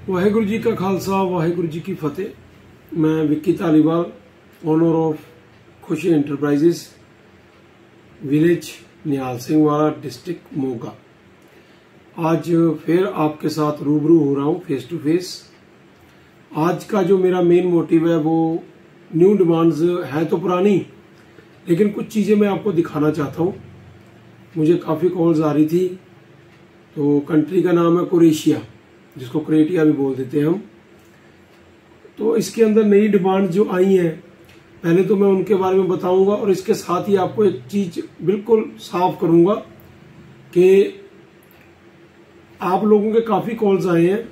वाहेगुरु जी का खालसा वाहेगुरु जी की फतेह। मैं विक्की धालीवाल, ओनर ऑफ खुशी एंटरप्राइजेस, विलेज निहाल सिंह वाला, डिस्ट्रिक्ट मोगा। आज फिर आपके साथ रूबरू हो रहा हूं फेस टू फेस। आज का जो मेरा मेन मोटिव है वो न्यू डिमांड्स है तो पुरानी, लेकिन कुछ चीजें मैं आपको दिखाना चाहता हूं। मुझे काफी कॉल्स आ रही थी। तो कंट्री का नाम है क्रोएशिया, जिसको क्रोएटिया भी बोल देते हैं हम। तो इसके अंदर नई डिमांड जो आई हैं, पहले तो मैं उनके बारे में बताऊंगा और इसके साथ ही आपको एक चीज बिल्कुल साफ करूंगा कि आप लोगों के काफी कॉल्स आए हैं।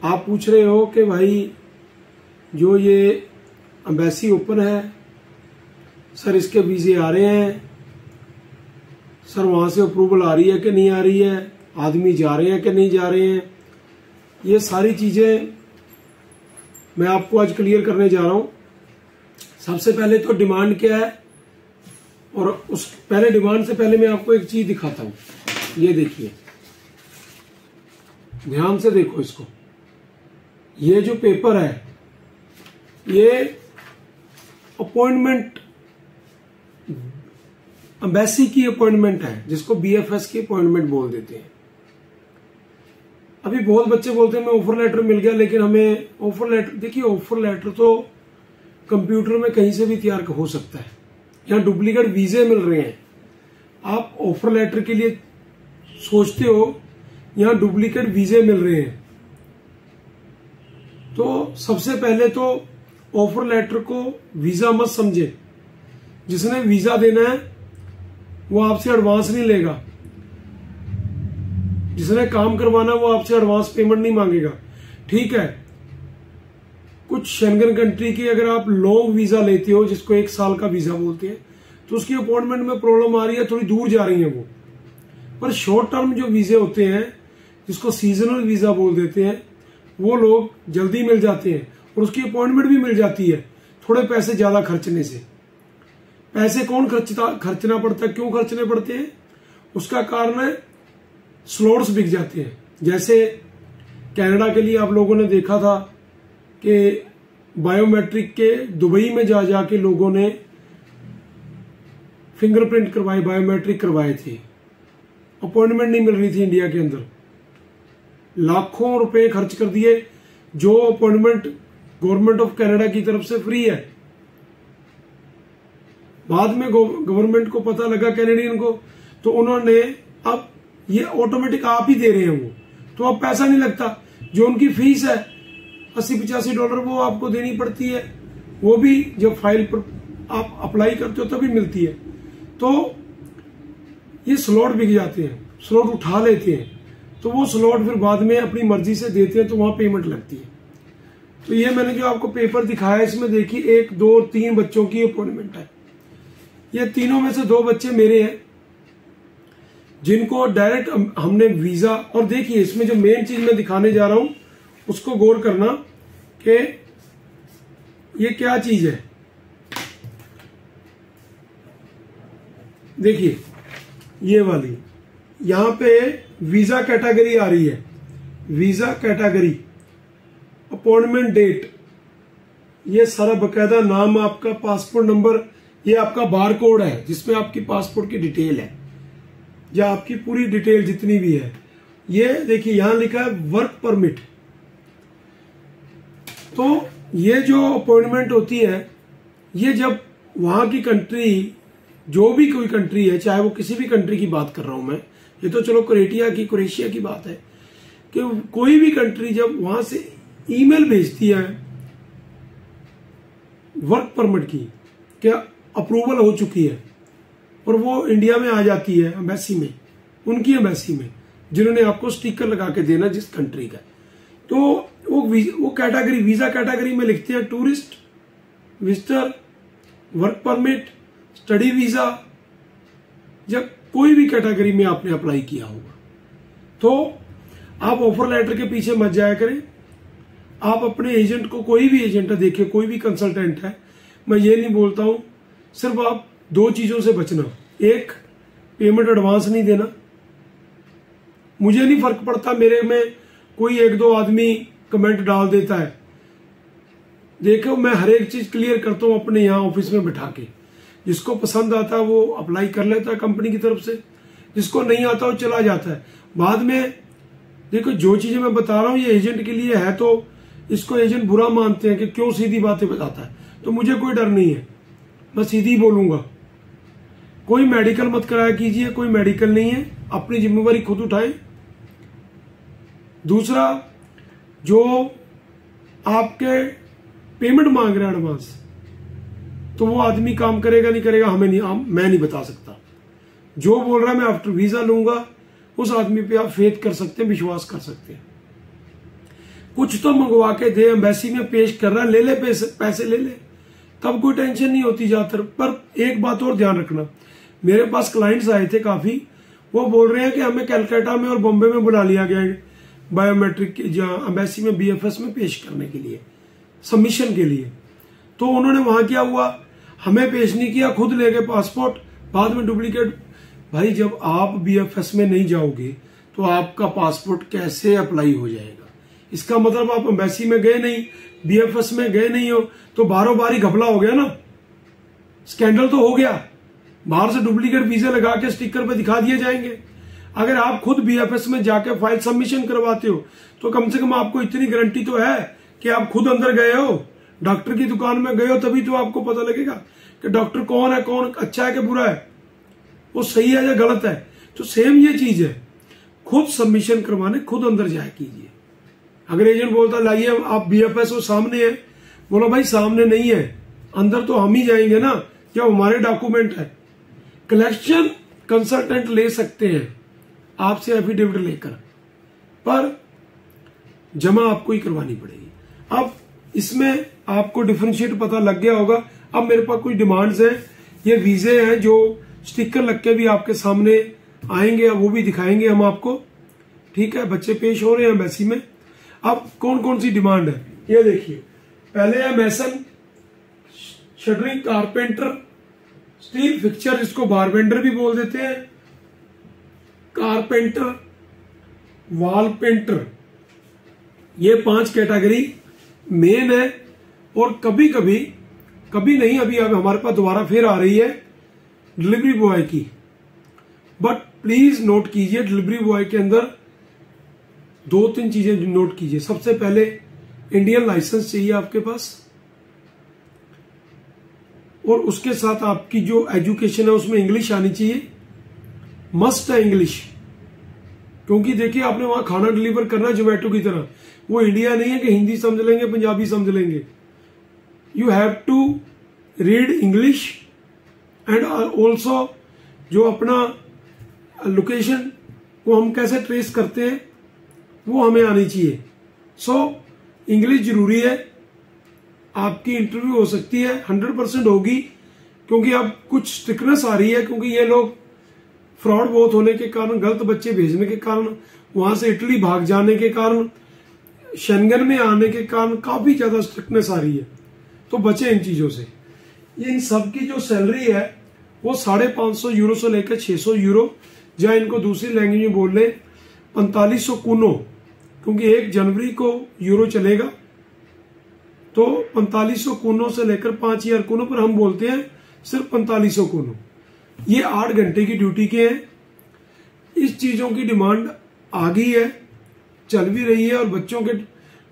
आप पूछ रहे हो कि भाई जो ये एम्बेसी ओपन है सर, इसके वीजे आ रहे हैं सर, वहां से अप्रूवल आ रही है कि नहीं आ रही है, आदमी जा रहे हैं कि नहीं जा रहे हैं, ये सारी चीजें मैं आपको आज क्लियर करने जा रहा हूं। सबसे पहले तो डिमांड क्या है, और उस पहले डिमांड से पहले मैं आपको एक चीज दिखाता हूं। ये देखिए, ध्यान से देखो इसको। ये जो पेपर है ये अपॉइंटमेंट, एम्बेसी की अपॉइंटमेंट है, जिसको बीएफएस की अपॉइंटमेंट बोल देते हैं। अभी बहुत बच्चे बोलते हैं मैं ऑफर लेटर मिल गया, लेकिन हमें ऑफर लेटर, देखिए ऑफर लेटर तो कंप्यूटर में कहीं से भी तैयार हो सकता है। यहाँ डुप्लीकेट वीजे मिल रहे हैं। आप ऑफर लेटर के लिए सोचते हो, यहाँ डुप्लीकेट वीजे मिल रहे हैं। तो सबसे पहले तो ऑफर लेटर को वीजा मत समझे। जिसने वीजा देना है वो आपसे एडवांस नहीं लेगा। जिसने काम करवाना वो आपसे एडवांस पेमेंट नहीं मांगेगा। ठीक है, कुछ शेंगन कंट्री की अगर आप लॉन्ग वीजा लेते हो, जिसको 1 साल का वीजा बोलते हैं, तो उसकी अपॉइंटमेंट में प्रॉब्लम आ रही है, थोड़ी दूर जा रही है वो। पर शॉर्ट टर्म जो वीजे होते हैं, जिसको सीजनल वीजा बोल देते हैं, वो लोग जल्दी मिल जाते हैं और उसकी अपॉइंटमेंट भी मिल जाती है थोड़े पैसे ज्यादा खर्चने से। पैसे कौन खर्चना पड़ता है, क्यों खर्चने पड़ते हैं? उसका कारण है स्लॉट्स बिक जाते हैं। जैसे कनाडा के लिए आप लोगों ने देखा था कि बायोमेट्रिक के दुबई में जा जाके लोगों ने फिंगरप्रिंट करवाए, बायोमेट्रिक करवाए थे। अपॉइंटमेंट नहीं मिल रही थी इंडिया के अंदर। लाखों रुपए खर्च कर दिए। जो अपॉइंटमेंट गवर्नमेंट ऑफ कनाडा की तरफ से फ्री है, बाद में गवर्नमेंट को पता लगा कैनेडियन को, तो उन्होंने अब ये ऑटोमेटिक आप ही दे रहे हैं वो, तो अब पैसा नहीं लगता। जो उनकी फीस है $80-85 वो आपको देनी पड़ती है। वो भी जब फाइल पर आप अप्लाई करते हो तभी मिलती है। तो ये स्लॉट बिक जाते हैं, स्लॉट उठा लेते हैं, तो वो स्लॉट फिर बाद में अपनी मर्जी से देते हैं, तो वहां पेमेंट लगती है। तो ये मैंने जो आपको पेपर दिखाया, इसमें देखिए 1, 2, 3 बच्चों की अपॉइंटमेंट है। ये तीनों में से 2 बच्चे मेरे हैं जिनको डायरेक्ट हमने वीजा, और देखिए इसमें जो मेन चीज मैं दिखाने जा रहा हूं उसको गौर करना कि ये क्या चीज है। देखिए ये वाली, यहां पे वीजा कैटेगरी आ रही है, वीजा कैटेगरी, अपॉइंटमेंट डेट, ये सारा बकायदा नाम, आपका पासपोर्ट नंबर, ये आपका बार कोड है जिसमें आपकी पासपोर्ट की डिटेल है, या आपकी पूरी डिटेल जितनी भी है। ये देखिए यहां लिखा है वर्क परमिट। तो ये जो अपॉइंटमेंट होती है, ये जब वहां की कंट्री, जो भी कोई कंट्री है, चाहे वो किसी भी कंट्री की बात कर रहा हूं मैं, ये तो चलो क्रोएशिया की बात है, कि कोई भी कंट्री जब वहां से ईमेल भेजती है वर्क परमिट की, क्या अप्रूवल हो चुकी है, और वो इंडिया में आ जाती है एम्बेसी में, उनकी एम्बेसी में, जिन्होंने आपको स्टिकर लगा के देना जिस कंट्री का, तो वो कैटेगरी, वीजा कैटेगरी में लिखते हैं tourist, visitor, work permit, study visa, जब कोई भी कैटेगरी में आपने अप्लाई किया होगा। तो आप ऑफर लेटर के पीछे मत जाया करें। आप अपने एजेंट को, कोई भी एजेंट है, देखिए कोई भी कंसल्टेंट है, मैं ये नहीं बोलता हूं, सिर्फ आप 2 चीजों से बचना। एक, पेमेंट एडवांस नहीं देना। मुझे नहीं फर्क पड़ता मेरे में कोई एक दो आदमी कमेंट डाल देता है। देखो, मैं हर एक चीज क्लियर करता हूं अपने यहाँ ऑफिस में बिठा के। जिसको पसंद आता है वो अप्लाई कर लेता है कंपनी की तरफ से, जिसको नहीं आता वो चला जाता है। बाद में देखो, जो चीजें मैं बता रहा हूँ ये एजेंट के लिए है, तो इसको एजेंट बुरा मानते हैं कि क्यों सीधी बातें बताता है। तो मुझे कोई डर नहीं है, मैं सीधी बोलूंगा। कोई मेडिकल मत कराया कीजिए, कोई मेडिकल नहीं है, अपनी जिम्मेवारी खुद उठाएं। दूसरा, जो आपके पेमेंट मांग रहे हैं एडवांस, तो वो आदमी काम करेगा नहीं करेगा हमें नहीं, मैं नहीं बता सकता। जो बोल रहा है मैं आफ्टर वीजा लूंगा, उस आदमी पे आप फेथ कर सकते हैं, विश्वास कर सकते हैं। कुछ तो मंगवा के दे, एम्बेसी में पेश कर रहा है, ले ले पैसे ले ले, तब कोई टेंशन नहीं होती ज्यादातर। पर एक बात और ध्यान रखना, मेरे पास क्लाइंट्स आए थे काफी, वो बोल रहे हैं कि हमें कलकत्ता में और बॉम्बे में बुला लिया गया है बायोमेट्रिक एम्बेसी में BFS में पेश करने के लिए, सबमिशन के लिए। तो उन्होंने वहां क्या हुआ, हमें पेश नहीं किया, खुद ले गए पासपोर्ट, बाद में डुप्लीकेट। भाई, जब आप BFS में नहीं जाओगे तो आपका पासपोर्ट कैसे अप्लाई हो जाएगा? इसका मतलब आप एम्बेसी में गए नहीं, BFS में गए नहीं हो, तो बारों बारी घपला हो गया ना, स्कैंडल तो हो गया। बाहर से डुप्लीकेट वीजा लगा के स्टिकर पे दिखा दिए जाएंगे। अगर आप खुद BFS में जाके फाइल सबमिशन करवाते हो तो कम से कम आपको इतनी गारंटी तो है कि आप खुद अंदर गए हो, डॉक्टर की दुकान में गए हो, तभी तो आपको पता लगेगा कि डॉक्टर कौन है, कौन अच्छा है कि बुरा है, वो सही है या गलत है। तो सेम ये चीज है, खुद सबमिशन करवाने खुद अंदर जाए कीजिए। अगर एजेंट बोलता लाइए आप BFS वो सामने है, बोलो भाई सामने नहीं है, अंदर तो हम ही जाएंगे ना, जब हमारे डॉक्यूमेंट है। कलेक्शन कंसल्टेंट ले सकते हैं आपसे एफिडेविट लेकर, पर जमा आपको ही करवानी पड़ेगी। अब इसमें आपको डिफरेंशिएट पता लग गया होगा। अब मेरे पास कुछ डिमांड्स हैं, ये वीजे हैं जो स्टिकर लग के भी आपके सामने आएंगे, वो भी दिखाएंगे हम आपको। ठीक है, बच्चे पेश हो रहे हैं एम्बेसी में। अब कौन कौन सी डिमांड है ये देखिए। पहले है mason, shuttering carpenter, steel fixture जिसको बारबेंडर भी बोल देते हैं, कारपेंटर, वॉल पेंटर, ये 5 कैटेगरी मेन है। और कभी कभी, कभी नहीं, अभी अब हमारे पास दोबारा फिर आ रही है डिलीवरी बॉय की। बट प्लीज नोट कीजिए, डिलीवरी बॉय के अंदर 2-3 चीजें नोट कीजिए। सबसे पहले इंडियन लाइसेंस चाहिए आपके पास, और उसके साथ आपकी जो एजुकेशन है उसमें इंग्लिश आनी चाहिए, मस्ट है इंग्लिश। क्योंकि देखिए, आपने वहां खाना डिलीवर करना जोमेटो की तरह, वो इंडिया नहीं है कि हिंदी समझ लेंगे पंजाबी समझ लेंगे। You have to read English and also जो अपना लोकेशन वो हम कैसे ट्रेस करते हैं वो हमें आनी चाहिए। सो इंग्लिश जरूरी है। आपकी इंटरव्यू हो सकती है, 100% होगी, क्योंकि अब कुछ स्ट्रिक्टनेस आ रही है, क्योंकि ये लोग फ्रॉड बहुत होने के कारण, गलत बच्चे भेजने के कारण, वहां से इटली भाग जाने के कारण, शेंगन में आने के कारण काफी ज्यादा स्ट्रिक्टनेस आ रही है। तो बचे इन चीजों से। इन सब की जो सैलरी है वो 550 यूरो से लेकर 600 यूरो, या इनको दूसरी लैंग्वेज में बोल लें 4500 कूनो, क्योंकि 1 जनवरी को यूरो चलेगा। तो 4500 कूनो से लेकर 5000 कूनो, पर हम बोलते हैं सिर्फ 4500 कूनो। ये 8 घंटे की ड्यूटी के हैं। इस चीजों की डिमांड आ गई है, चल भी रही है, और बच्चों के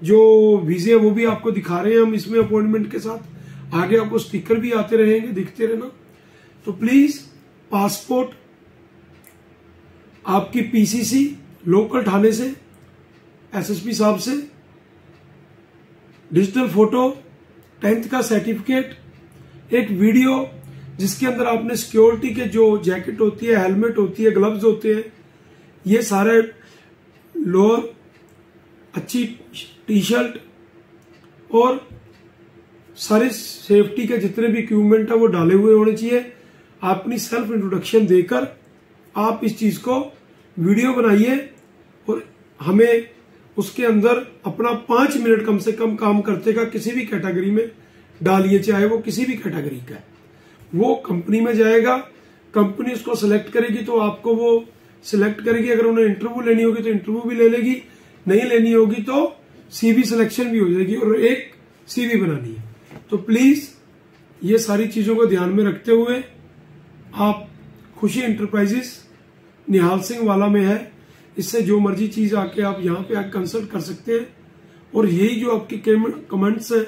जो वीजे वो भी आपको दिखा रहे हैं हम इसमें अपॉइंटमेंट के साथ। आगे आपको स्टिकर भी आते रहेंगे, दिखते रहना। तो प्लीज पासपोर्ट आपकी PCC लोकल थाने से, SSP साहब से, डिजिटल फोटो, 10th का सर्टिफिकेट, एक वीडियो जिसके अंदर आपने सिक्योरिटी के जो जैकेट होती है, हेलमेट होती है, ग्लव्स होते हैं, ये सारे, लोअर, अच्छी टी-शर्ट और सारे सेफ्टी के जितने भी इक्विपमेंट है वो डाले हुए होने चाहिए। अपनी सेल्फ इंट्रोडक्शन देकर आप इस चीज को वीडियो बनाइए और हमें उसके अंदर अपना 5 मिनट कम से कम काम करते का किसी भी कैटेगरी में डालिए, चाहे वो किसी भी कैटेगरी का है। वो कंपनी में जाएगा, कंपनी उसको सिलेक्ट करेगी तो आपको वो सिलेक्ट करेगी। अगर उन्हें इंटरव्यू लेनी होगी तो इंटरव्यू भी ले लेगी, नहीं लेनी होगी तो सीवी सिलेक्शन भी हो जाएगी और एक सीवी बनानी है। तो प्लीज ये सारी चीजों को ध्यान में रखते हुए आप खुशी इंटरप्राइजेस निहाल सिंह वाला में है, इससे जो मर्जी चीज आके आप यहाँ पे आके कंसल्ट कर सकते हैं। और यही जो आपके कमेंट्स हैं,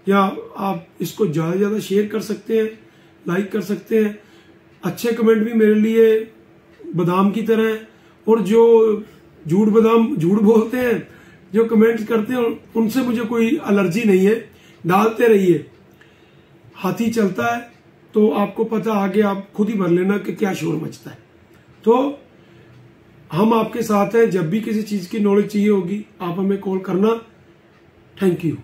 या आप इसको ज्यादा से ज्यादा शेयर कर सकते हैं, लाइक कर सकते हैं। अच्छे कमेंट भी मेरे लिए बादाम की तरह है, और जो झूठ बोलते हैं, जो कमेंट्स करते हैं, उनसे मुझे कोई एलर्जी नहीं है। डालते रहिए, हाथी चलता है तो आपको पता, आगे आप खुद ही भर लेना कि क्या शोर मचता है। तो हम आपके साथ हैं, जब भी किसी चीज की नॉलेज चाहिए होगी आप हमें कॉल करना। Thank you.